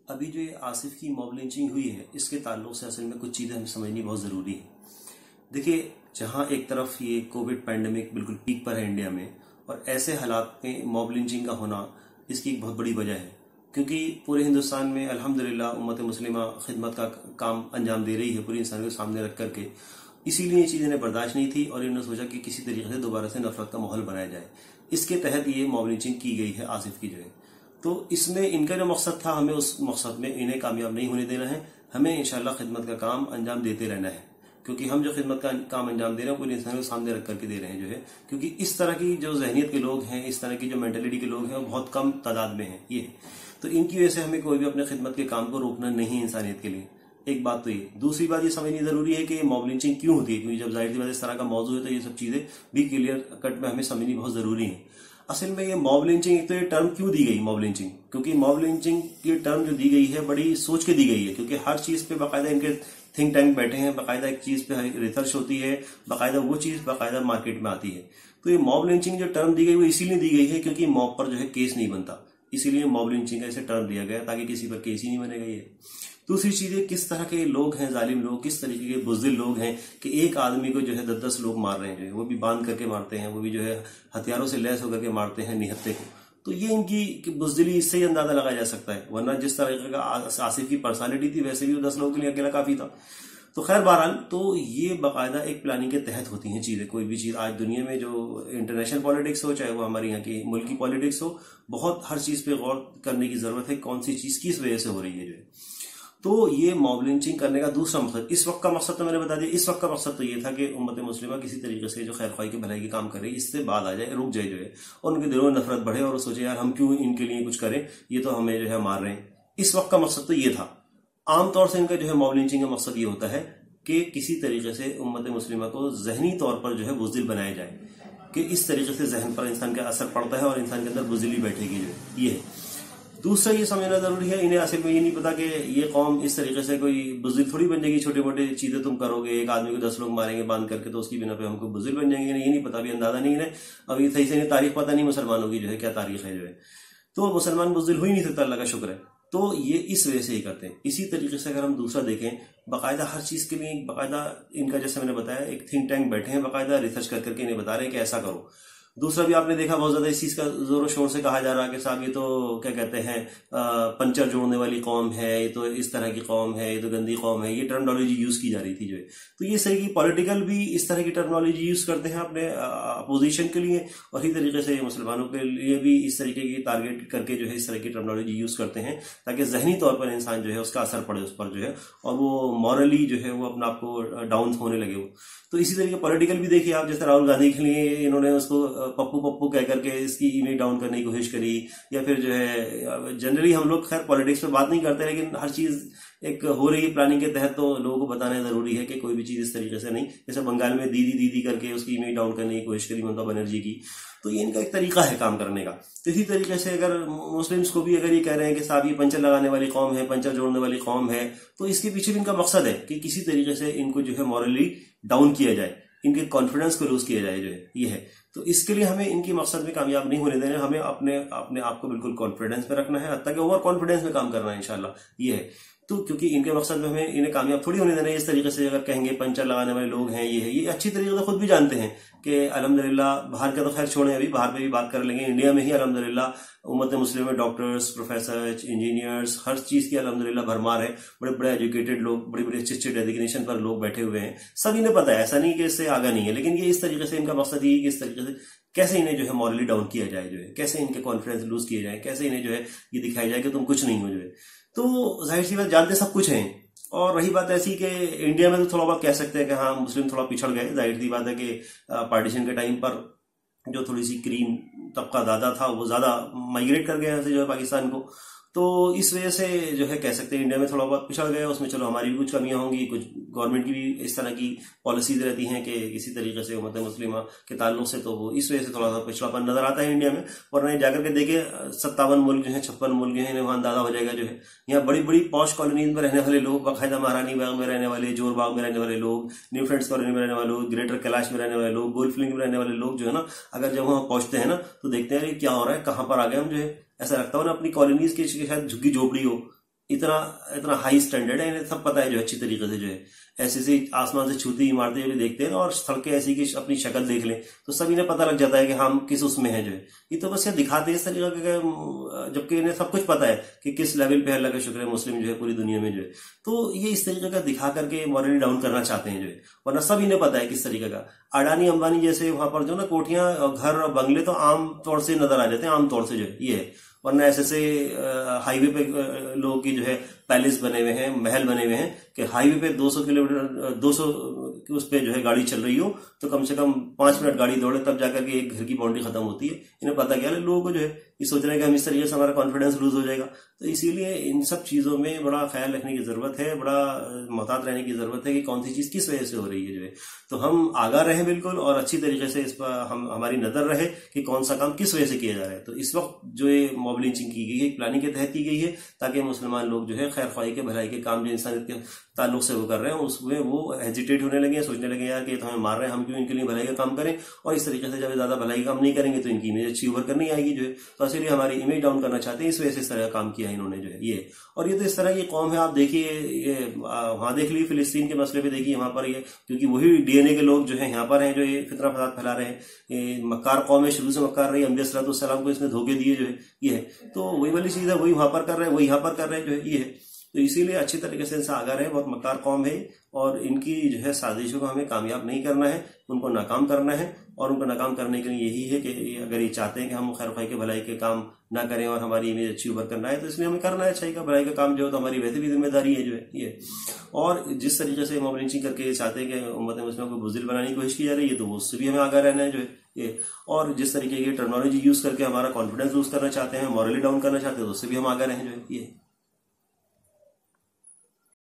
अभी जो ये आसिफ की मॉब लिंचिंग हुई है, इसके ताल्लुक से असल में कुछ चीज़ें हमें समझनी बहुत ज़रूरी है। देखिए, जहां एक तरफ ये कोविड पैंडेमिक बिल्कुल पीक पर है इंडिया में, और ऐसे हालात में मॉब लिंचिंग का होना इसकी एक बहुत बड़ी वजह है, क्योंकि पूरे हिंदुस्तान में अल्हम्दुलिल्लाह उम्मत मुस्लिमा खिदमत का काम अंजाम दे रही है पूरी इंसान को सामने रख करके। इसीलिए ये चीज़ इन्हें बर्दाश्त नहीं थी और इन्होंने सोचा कि किसी तरीके से दोबारा से नफरत का माहौल बनाया जाए। इसके तहत ये मॉब लिंचिंग की गई है आसिफ की जगह। तो इसमें इनका जो मकसद था, हमें उस मकसद में इन्हें कामयाब नहीं होने देना है। हमें इंशाल्लाह खिदमत का काम अंजाम देते रहना है, क्योंकि हम जो खिदमत का काम अंजाम दे रहे हैं पूरे इंसान को सामने रख करके दे रहे हैं जो है। क्योंकि इस तरह की जो जहनीत के लोग हैं, इस तरह की जो मेंटेलिटी के लोग हैं, वो बहुत कम तादाद में हैं ये। तो इनकी वजह से हमें कोई भी अपने खिदमत के काम को रोकना नहीं है इंसानियत के लिए। एक बात तो ये। दूसरी बात ये समझनी जरूरी है कि ये मॉब लिंचिंग क्यों होती है, क्योंकि जब जाहिर सी बात इस तरह का मौजूद है तो ये सब चीजें भी क्लियर कट में हमें समझनी बहुत जरूरी है। असल में ये मॉब लिंचिंग, एक तो ये टर्म क्यों दी गई मॉब लिंचिंग, क्योंकि मॉब लिंचिंग की टर्म जो दी गई है बड़ी सोच के दी गई है, क्योंकि हर चीज पे बाकायदा इनके थिंक टैंक बैठे हैं, बाकायदा एक चीज पे रिसर्च होती है, बाकायदा वो चीज बाकायदा मार्केट में आती है। तो ये मॉब लिंचिंग जो टर्म दी गई वो इसीलिए दी गई है क्योंकि मॉब पर जो है केस नहीं बनता, इसीलिए मॉब लिंचिंग का ऐसे टर्म दिया गया ताकि किसी पर केस ही नहीं बनेगा ये। दूसरी चीज है, किस तरह के लोग हैं जालिम लोग, किस तरीके के बुज़दिल लोग हैं कि एक आदमी को जो है 10-10 लोग मार रहे हैं, जो है वो भी बांध करके मारते हैं, वो भी जो है हथियारों से लैस होकर के मारते हैं निहत्ते को। तो ये इनकी बुज़दिली, इससे ही अंदाजा लगाया जा सकता है। वरना जिस तरीके का आसिफ की पर्सनालिटी थी, वैसे भी वो 10 लोगों के लिए अकेला काफी था। तो खैर बहरहाल, तो ये बाकायदा एक प्लानिंग के तहत होती हैं चीजें। कोई भी चीज आज दुनिया में जो इंटरनेशनल पॉलिटिक्स हो, चाहे वो हमारे यहाँ की मुल्क की पॉलिटिक्स हो, बहुत हर चीज पे गौर करने की जरूरत है, कौन सी चीज किस वजह से हो रही है जो है। तो ये मॉब लिंचिंग करने का दूसरा मकसद, इस वक्त का मकसद तो मैंने बता दिया। इस वक्त का मकसद तो ये था कि उम्मत मुस्लिमा किसी तरीके से जो खैर ख्वाही की भलाई के काम करे, इससे बाद आ जाए, रुक जाए जो है, और उनके दिलों में नफरत बढ़े और वो सोचे यार हम क्यों इनके लिए कुछ करें, ये तो हमें जो है मार रहे हैं। इस वक्त का मकसद तो ये था। आमतौर से इनका जो है मॉब लिंचिंग का मकसद ये होता है कि किसी तरीके से उम्मत मुस्लिमा को जहनी तौर पर जो है बुज़दिल बनाया जाए, कि इस तरीके से जहन पर इंसान का असर पड़ता है और इंसान के अंदर बुज़दिली बैठेगी जो है, ये है। दूसरा ये समझना जरूरी है, इन्हें असल में ये नहीं पता कि ये कौम इस तरीके से कोई बुज़दिल थोड़ी बन जाएगी। छोटे मोटे चीजें तुम करोगे, एक आदमी को 10 लोग मारेंगे बांध करके, तो उसकी बिना पे हमको बुज़दिल बन जाएंगे, ये नहीं पता, अभी अंदाजा नहीं है, अभी सही से तारीख पता नहीं मुसलमानों की जो है क्या तारीख है जो है। तो मुसलमान बुज़दिल हो ही नहीं सकता, अल्लाह का शुक्र है। तो ये इस वजह से ही करते हैं। इसी तरीके से अगर हम दूसरा देखें, बाकायदा हर चीज के लिए बाकायदा इनका, जैसे मैंने बताया, एक थिंक टैंक बैठे हैं, बाकायदा रिसर्च कर करके इन्हें बता रहे हैं कि ऐसा करो। दूसरा भी आपने देखा, बहुत ज्यादा इस चीज का जोरों शोर से कहा जा रहा है कि साहब ये तो क्या कहते हैं, पंचर जोड़ने वाली कौम है, ये तो इस तरह की कौम है, ये तो गंदी कौम है, ये टर्मिनोलॉजी यूज की जा रही थी जो है। तो ये सही की पॉलिटिकल भी इस तरह की टर्मिनोलॉजी यूज करते हैं अपने अपोजिशन के लिए, और इसी तरीके से मुसलमानों के लिए भी इस तरीके की टारगेट करके जो है इस तरह की टर्मिनोलॉजी यूज करते हैं, ताकि जहनी तौर पर इंसान जो है उसका असर पड़े उस पर जो है, और वो मॉरली जो है वो अपना आपको डाउन होने लगे वो। तो इसी तरीके पॉलिटिकल भी देखिए आप, जैसे राहुल गांधी के लिए इन्होंने उसको पप्पू पप्पू कह करके इसकी इमेज डाउन करने की कोशिश करी, या फिर जो है जनरली हम लोग खैर पॉलिटिक्स पे बात नहीं करते, लेकिन हर चीज एक हो रही है प्लानिंग के तहत, तो लोगों को बताना जरूरी है कि कोई भी चीज इस तरीके से नहीं। जैसे बंगाल में दीदी दीदी करके उसकी इमेज डाउन करने की कोशिश करी ममता बनर्जी की। तो ये इनका एक तरीका है काम करने का। तो इसी तरीके से अगर मुस्लिम्स को भी अगर ये कह रहे हैं कि साहब ये पंचर लगाने वाली कौम है, पंचर जोड़ने वाली कौम है, तो इसके पीछे भी इनका मकसद है कि किसी तरीके से इनको जो है मॉरली डाउन किया जाए, इनके कॉन्फिडेंस को लूज किया जाए जो है, ये है। तो इसके लिए हमें इनकी मकसद में कामयाब नहीं होने देना, हमें अपने अपने आप को बिल्कुल कॉन्फिडेंस में रखना है, हत्ता कि ओवर कॉन्फिडेंस में काम करना है इंशाल्लाह, ये है। तो क्योंकि इनके मकसद में हमें इन्हें कामयाब थोड़ी होने देना है। इस तरीके से अगर कहेंगे पंचर लगाने वाले लोग हैं, ये है, ये अच्छी तरीके से खुद भी जानते हैं कि अल्हम्दुलिल्लाह, बाहर का तो खैर छोड़ें, अभी बाहर पे भी बात कर लेंगे, इंडिया में ही अल्हम्दुलिल्लाह उम्मत मुस्लिम में डॉक्टर्स, प्रोफेसर, इंजीनियर्स, हर चीज की अल्हम्दुलिल्लाह भरमार है। बड़े बड़े एजुकेटेड लोग, बड़ी बड़ी अच्छे अच्छे डेजिग्नेशन पर लोग बैठे हुए हैं, सभी ने पता है, ऐसा नहीं कि इससे आगा नहीं है। लेकिन ये इस तरीके से इनका मकसद ये है कि इस तरीके से कैसे इन्हें जो है मॉरली डाउन किया जाए जो है, कैसे इनके कॉन्फिडेंस लूज किए जाए, कैसे इन्हें जो है ये दिखाया जाए कि तुम कुछ नहीं हो जो है। तो जाहिर सी बात, जानते सब कुछ हैं। और रही बात ऐसी कि इंडिया में तो थोड़ा बहुत कह सकते हैं कि हाँ मुस्लिम थोड़ा पिछड़ गए। जाहिर सी बात है कि पार्टीशन के टाइम पर जो थोड़ी सी क्रीम तबका ज्यादा था वो ज्यादा माइग्रेट कर गया यहाँ से जो है पाकिस्तान को। तो इस वजह से जो है कह सकते हैं इंडिया में थोड़ा बहुत पिछड़ गए। उसमें चलो हमारी भी कुछ कमियां होंगी, कुछ गवर्नमेंट की भी इस तरह की पॉलिसीज रहती हैं कि किसी तरीके से उम्मत मुस्लिमा के ताल्लुक से, तो वो इस वजह से थोड़ा सा पिछड़ापन नजर आता है इंडिया में। वरना जाकर के देखे 57 मुल्क जो है, 56 मुल्क जो है, इन्हें वहां अंदाजा हो जाएगा जो है। यहाँ बड़ी बड़ी पॉश कॉलोनीज में रहने वाले लोग, बाकायदा महारानी बाग में रहने वाले, जोर बाग में रहने वाले लोग, न्यू फ्रेंड्स कॉलोनी में रहने वाले लोग, ग्रेटर कैलाश में रहने वाले लोग, गोल्फ लिंक में रहने वाले लोग जो है ना, अगर जब वहां पहुंचते हैं ना तो देखते हैं क्या हो रहा है, कहां पर आ गए हम जो है। ऐसा लगता हो ना अपनी कॉलोनीज की शायद झुग्गी झोपड़ी हो, इतना इतना हाई स्टैंडर्ड है, इन्हें सब पता है जो अच्छी तरीके से जो है ऐसे से आसमान से छूती इमारतें जो देखते हैं ना, और सड़कें ऐसी की अपनी शक्ल देख लें तो सब इन्हें पता लग जाता है कि हम किस उसमें हैं जो है। ये तो बस ये दिखाते हैं इस तरीके का, जबकि इन्हें सब कुछ पता है कि किस लेवल पे अल्लाह का शुक्र है मुस्लिम जो है पूरी दुनिया में जो है। तो ये इस तरीके का दिखा करके मॉरली डाउन करना चाहते हैं जो है, वरना सब इन्हें पता है किस तरीके का। अडानी अंबानी जैसे वहां पर जो ना कोठियां, घर और बंगले तो आम तौर से नजर आ जाते हैं, आम तौर से जो है ये है। वरना ऐसे हाईवे पे लोगों की जो है पैलेस बने हुए हैं, महल बने हुए हैं कि हाईवे पे 200 किलोमीटर 200 उस पे जो है गाड़ी चल रही हो तो कम से कम 5 मिनट गाड़ी दौड़े तब जाकर के एक घर की बाउंड्री खत्म होती है। इन्हें पता क्या है, लोगों को जो है ये सोच रहे हैं कि हम इस तरीके से हमारा कॉन्फिडेंस लूज हो जाएगा। तो इसीलिए इन सब चीजों में बड़ा ख्याल रखने की जरूरत है, बड़ा मोहतात रहने की जरूरत है कि कौन सी चीज किस वजह से हो रही है जो है। तो हम आगाह रहें बिल्कुल, और अच्छी तरीके से इस पर हमारी नजर रहे कि कौन सा काम किस वजह से किया जा रहा है। तो इस वक्त जो ये मॉब लिंचिंग की गई है प्लानिंग के तहत की गई है, ताकि मुसलमान लोग जो है खैर ख्वाही के भलाई के काम जो इंसानियत के ताल्लुक से वो कर रहे हैं उसमें वो हेजिटेट होने लगे, सोचने लगे यार कि तो हमें मार रहे हैं, हम क्यों इनके लिए भलाई का काम करें। और इस तरीके से जब ज्यादा भलाई का काम नहीं करेंगे तो इनकी इमेज अच्छी उभर कर नहीं आएगी जो है। तो इसलिए हमारी इमेज डाउन करना चाहते हैं, इस वजह से इस तरह का काम किया इन्होंने जो है ये। और ये तो इस तरह की कौम है, आप देखिए ये वहां देख लीजिए फिलिस्तीन के मसले पे देखिए, वहां पर ये क्योंकि वही डीएनए के लोग जो है यहाँ पर हैं जो ये फितना फसाद फैला रहे हैं। ये मक्कार कौम है, शुरू से मक्कार रही, अंबिया सल्लल्लाहु को इसने धोखे दिए जो है ये है। तो वही वाली चीज है, वही वहां पर कर रहे हैं, वही यहाँ पर कर रहे हैं जो है ये है। तो इसीलिए अच्छी तरीके से इनसे आगाह रहे, बहुत मक्कार कौम है और इनकी जो है साजिशों को हमें कामयाब नहीं करना है, उनको नाकाम करना है। और उनको नाकाम करने के लिए यही है कि अगर ये चाहते हैं कि हम खैर ख्वाही के भलाई के काम ना करें और हमारी इमेज अच्छी उभर करना है, तो इसलिए हमें करना है अच्छाई का भलाई का काम जो है, तो हमारी वैसे भी जिम्मेदारी है जो है ये। और जिस तरीके से मॉब लिंचिंग करके चाहते हैं कि उम्मत मुस्लिम को बुज़दिल बनाने की कोशिश की जा रही है, तो उससे भी हमें आगाह रहना है जो है ये। और जिस तरीके की टर्मिनोलॉजी यूज करके हमारा कॉन्फिडेंस लूज करना चाहते हैं, मॉरली डाउन करना चाहते हैं, तो उससे भी हम आगाह रहें जो है ये।